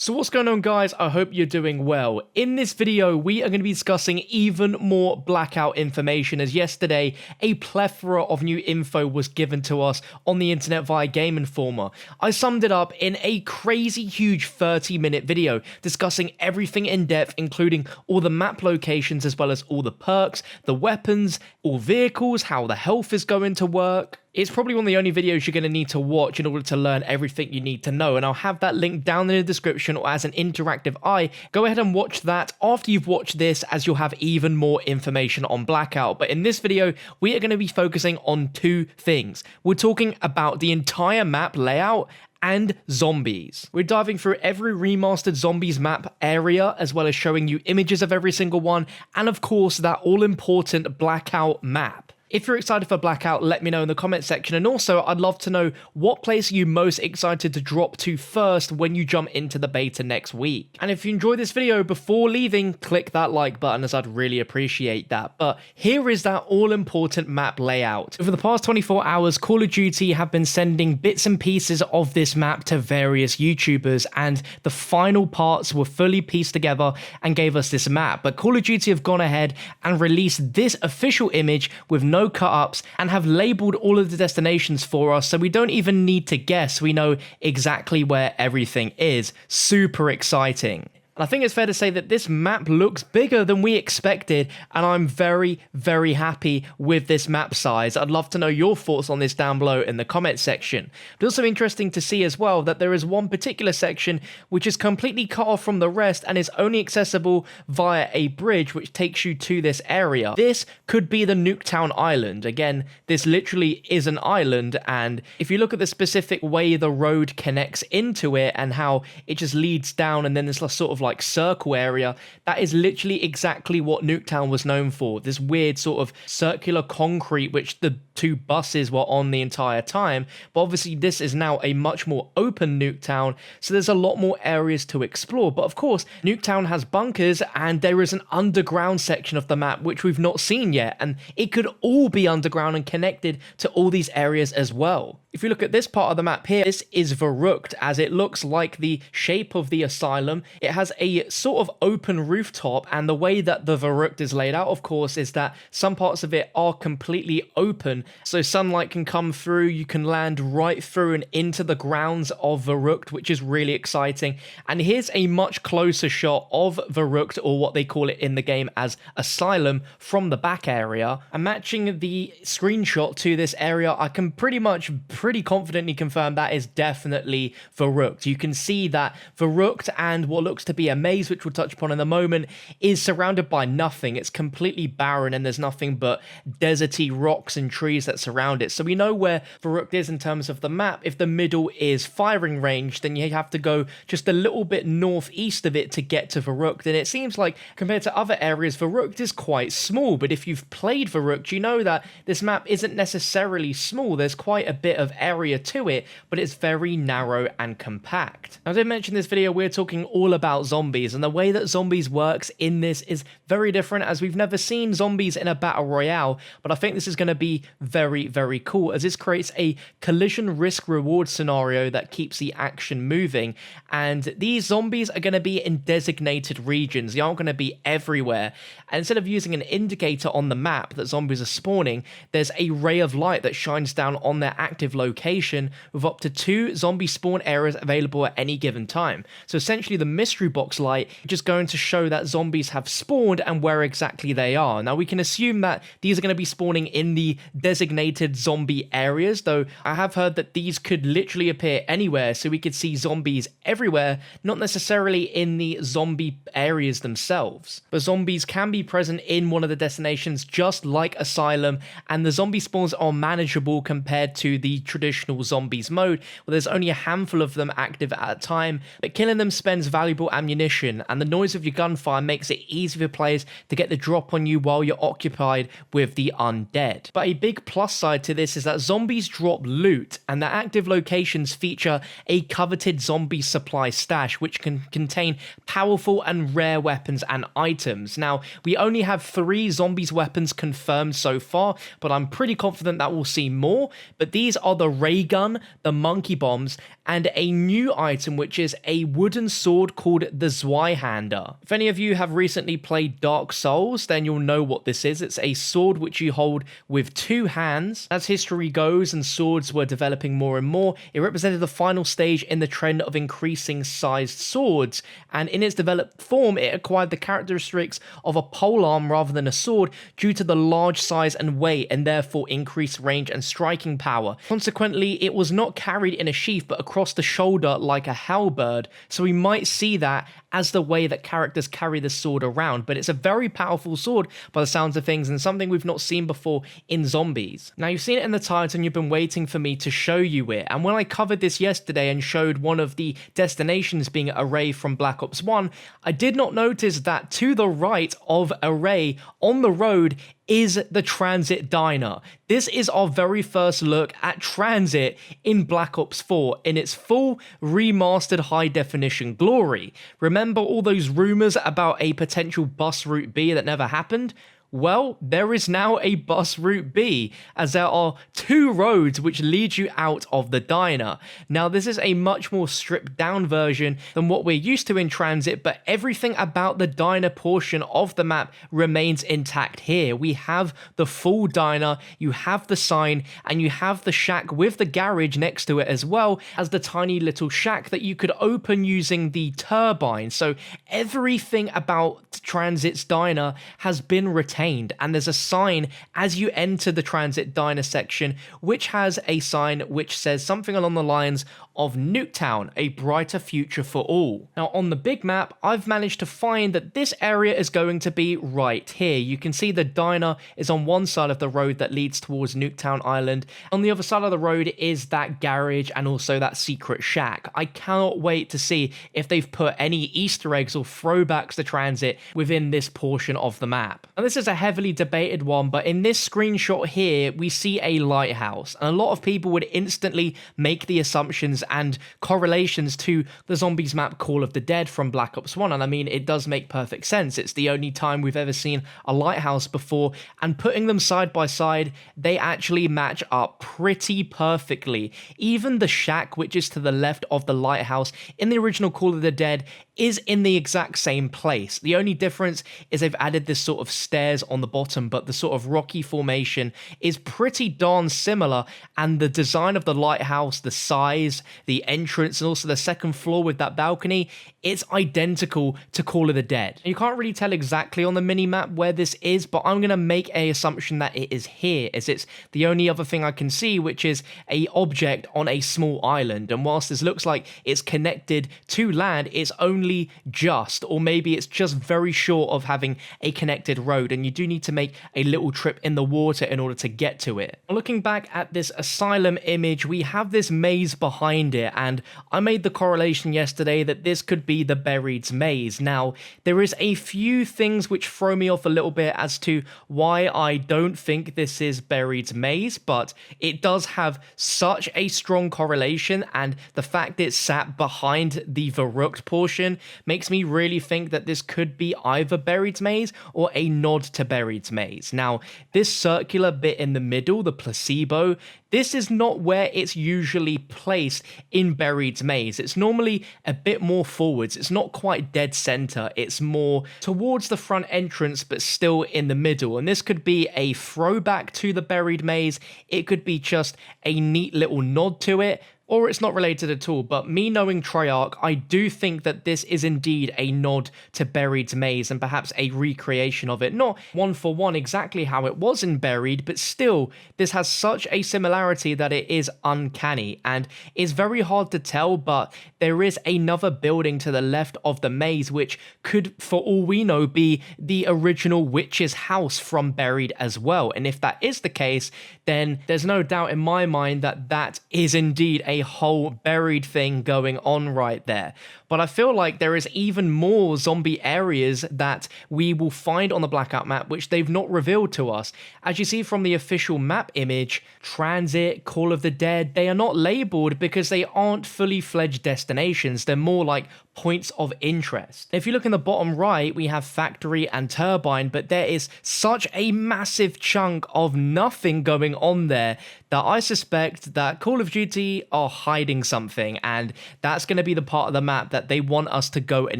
So what's going on, guys? I hope you're doing well. In this video, we are going to be discussing even more Blackout information, as yesterday a plethora of new info was given to us on the internet via Game Informer. I summed it up in a crazy huge 30-minute video discussing everything in depth, including all the map locations as well as all the perks, the weapons, all vehicles, how the health is going to work. It's probably one of the only videos you're going to need to watch in order to learn everything you need to know, and I'll have that link down in the description or as an interactive eye. Go ahead and watch that after you've watched this, as you'll have even more information on Blackout. But in this video, we are going to be focusing on two things. We're talking about the entire map layout and zombies. We're diving through every remastered zombies map area, as well as showing you images of every single one, and of course that all-important Blackout map. If you're excited for Blackout, let me know in the comment section, and also I'd love to know what place are you most excited to drop to first when you jump into the beta next week. And if you enjoyed this video, before leaving, click that like button, as I'd really appreciate that. But here is that all-important map layout. Over the past 24 hours, Call of Duty have been sending bits and pieces of this map to various YouTubers, and the final parts were fully pieced together and gave us this map. But Call of Duty have gone ahead and released this official image with no cut-ups and have labeled all of the destinations for us, so we don't even need to guess. We know exactly where everything is. Super exciting. And I think it's fair to say that this map looks bigger than we expected, and I'm very, very happy with this map size. I'd love to know your thoughts on this down below in the comment section. It's also interesting to see as well that there is one particular section which is completely cut off from the rest and is only accessible via a bridge which takes you to this area. This could be the Nuketown Island. Again, this literally is an island, and if you look at the specific way the road connects into it and how it just leads down and then there's sort of like circle area, that is literally exactly what Nuketown was known for. This weird sort of circular concrete which the two buses were on the entire time. But obviously this is now a much more open Nuketown, so there's a lot more areas to explore. But of course, Nuketown has bunkers, and there is an underground section of the map which we've not seen yet, and it could all be underground and connected to all these areas as well. If you look at this part of the map here, this is Verruckt, as it looks like the shape of the asylum. It has a sort of open rooftop, and the way that the Verruckt is laid out, of course, is that some parts of it are completely open, so sunlight can come through, you can land right through and into the grounds of Verruckt, which is really exciting. And here's a much closer shot of Verruckt, or what they call it in the game as Asylum, from the back area. And matching the screenshot to this area, I can pretty confidently confirm that is definitely Verruckt. You can see that Verruckt and what looks to be a maze, which we'll touch upon in a moment, is surrounded by nothing. It's completely barren and there's nothing but deserty rocks and trees that surround it. So we know where Verruckt is in terms of the map. If the middle is firing range, then you have to go just a little bit northeast of it to get to Verruckt. And it seems like compared to other areas, Verruckt is quite small. But if you've played Verruckt, you know that this map isn't necessarily small. There's quite a bit of area to it, but it's very narrow and compact. Now, I did mention in this video we're talking all about zombies, and the way that zombies works in this is very different, as we've never seen zombies in a battle royale. But I think this is going to be very, very cool, as this creates a collision risk reward scenario that keeps the action moving. And these zombies are going to be in designated regions. They aren't going to be everywhere. And instead of using an indicator on the map that zombies are spawning, there's a ray of light that shines down on their active location, with up to 2 zombie spawn areas available at any given time. So essentially the mystery box light is just going to show that zombies have spawned and where exactly they are. Now we can assume that these are going to be spawning in the designated zombie areas, though I have heard that these could literally appear anywhere, so we could see zombies everywhere, not necessarily in the zombie areas themselves. But zombies can be present in one of the destinations, just like Asylum, and the zombie spawns are manageable compared to the traditional zombies mode, where there's only a handful of them active at a time, but killing them spends valuable ammunition, and the noise of your gunfire makes it easy for players to get the drop on you while you're occupied with the undead. But a big plus side to this is that zombies drop loot, and their active locations feature a coveted zombie supply stash, which can contain powerful and rare weapons and items. Now, we only have 3 zombies weapons confirmed so far, but I'm pretty confident that we'll see more. But these are the ray gun, the monkey bombs, and a new item which is a wooden sword called the Zweihander. If any of you have recently played Dark Souls, then you'll know what this is. It's a sword which you hold with two hands. As history goes and swords were developing more and more, it represented the final stage in the trend of increasing sized swords, and in its developed form it acquired the characteristics of a polearm rather than a sword due to the large size and weight and therefore increased range and striking power. Consequently, it was not carried in a sheath but across the shoulder like a halberd, so we might see that as the way that characters carry the sword around, but it's a very powerful sword by the sounds of things and something we've not seen before in zombies. Now, you've seen it in the title and you've been waiting for me to show you it, and when I covered this yesterday and showed one of the destinations being Array from Black Ops 1, I did not notice that to the right of Array on the road is the Tranzit diner. This is our very first look at Tranzit in Black Ops 4 in its full remastered high definition glory. Remember all those rumors about a potential bus route B that never happened? Well, there is now a bus route B, as there are two roads which lead you out of the diner. Now, this is a much more stripped down version than what we're used to in Tranzit, but everything about the diner portion of the map remains intact here. We have the full diner, you have the sign, and you have the shack with the garage next to it, as well as the tiny little shack that you could open using the turbine. So everything about Tranzit's diner has been retained, and there's a sign as you enter the Tranzit diner section which has a sign which says something along the lines of Nuketown, a brighter future for all. Now, on the big map, I've managed to find that this area is going to be right here. You can see the diner is on one side of the road that leads towards Nuketown Island. On the other side of the road is that garage and also that secret shack. I cannot wait to see if they've put any Easter eggs or throwbacks to Tranzit within this portion of the map. And this is a heavily debated one, but in this screenshot here, we see a lighthouse, and a lot of people would instantly make the assumptions and correlations to the zombies map Call of the Dead from Black Ops 1, and I mean, it does make perfect sense. It's the only time we've ever seen a lighthouse before, and putting them side by side, they actually match up pretty perfectly. Even the shack, which is to the left of the lighthouse in the original Call of the Dead, is in the exact same place. The only difference is they've added this sort of stairs on the bottom, but the sort of rocky formation is pretty darn similar, and the design of the lighthouse, the size, the entrance, and also the second floor with that balcony, it's identical to Call of the Dead. You can't really tell exactly on the mini-map where this is, but I'm going to make an assumption that it is here, as it's the only other thing I can see, which is a object on a small island, and whilst this looks like it's connected to land, it's only just, or maybe it's just very short of having a connected road, and you do need to make a little trip in the water in order to get to it. Looking back at this asylum image, we have this maze behind it, and I made the correlation yesterday that this could be the Buried's maze. Now, there is a few things which throw me off a little bit as to why I don't think this is Buried's maze, but it does have such a strong correlation, and the fact it's sat behind the Verruckt portion makes me really think that this could be either Buried's maze or a nod to Buried's maze. Now, this circular bit in the middle, the placebo, this is not where it's usually placed in Buried's maze. It's normally a bit more forwards. It's not quite dead center. It's more towards the front entrance, but still in the middle. And this could be a throwback to the Buried maze. It could be just a neat little nod to it, or it's not related at all. But me knowing Treyarch, I do think that this is indeed a nod to Buried's maze and perhaps a recreation of it. Not one for one exactly how it was in Buried, but still, this has such a similarity that it is uncanny, and it's very hard to tell, but there is another building to the left of the maze which could, for all we know, be the original witch's house from Buried as well. And if that is the case, then there's no doubt in my mind that that is indeed a whole Buried thing going on right there. but I feel like there is even more zombie areas that we will find on the Blackout map which they've not revealed to us. As you see from the official map image, Tranzit, Call of the Dead, they are not labeled because they aren't fully fledged destinations. They're more like points of interest. If you look in the bottom right, we have Factory and Turbine, but there is such a massive chunk of nothing going on there that I suspect that Call of Duty are hiding something, and that's going to be the part of the map that they want us to go and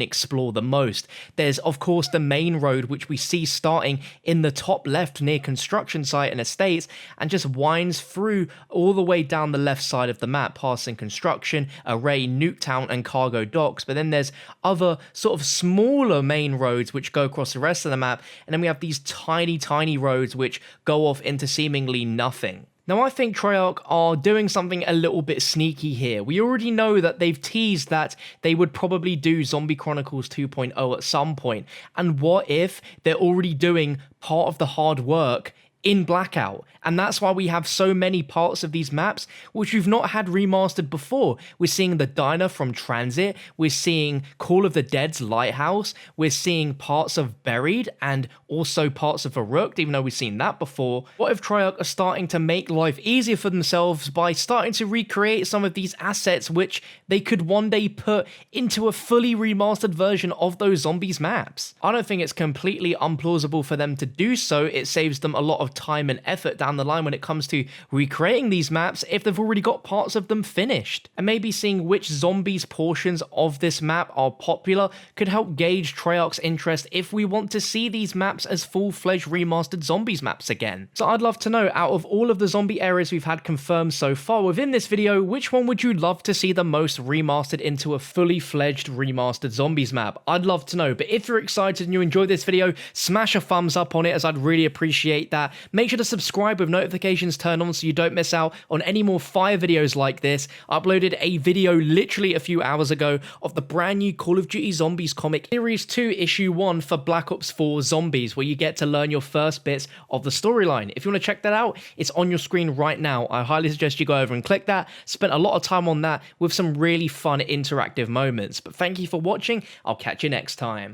explore the most. There's of course the main road, which we see starting in the top left near construction site and estates, and just winds through all the way down the left side of the map, passing construction, array, Nuketown, and cargo docks. But then there's other sort of smaller main roads which go across the rest of the map, and then we have these tiny roads which go off into seemingly nothing. Now, I think Treyarch are doing something a little bit sneaky here. We already know that they've teased that they would probably do Zombie Chronicles 2.0 at some point. And what if they're already doing part of the hard work in Blackout? And that's why we have so many parts of these maps which we've not had remastered before. We're seeing the diner from Tranzit, we're seeing Call of the Dead's Lighthouse, we're seeing parts of Buried and also parts of Verruckt, even though we've seen that before. What if Treyarch are starting to make life easier for themselves by starting to recreate some of these assets which they could one day put into a fully remastered version of those zombies maps? I don't think it's completely unplausible for them to do so. It saves them a lot of time and effort down the line when it comes to recreating these maps if they've already got parts of them finished. And maybe seeing which zombies portions of this map are popular could help gauge Treyarch's interest if we want to see these maps as full-fledged remastered zombies maps again. So I'd love to know, out of all of the zombie areas we've had confirmed so far within this video, which one would you love to see the most remastered into a fully fledged remastered zombies map? I'd love to know. But if you're excited and you enjoyed this video, smash a thumbs up on it, as I'd really appreciate that. Make sure to subscribe with notifications turned on so you don't miss out on any more fire videos like this. I uploaded a video literally a few hours ago of the brand new Call of Duty Zombies comic Series 2 Issue 1 for Black Ops 4 Zombies, where you get to learn your first bits of the storyline. If you want to check that out, it's on your screen right now. I highly suggest you go over and click that. Spent a lot of time on that with some really fun interactive moments. But thank you for watching. I'll catch you next time.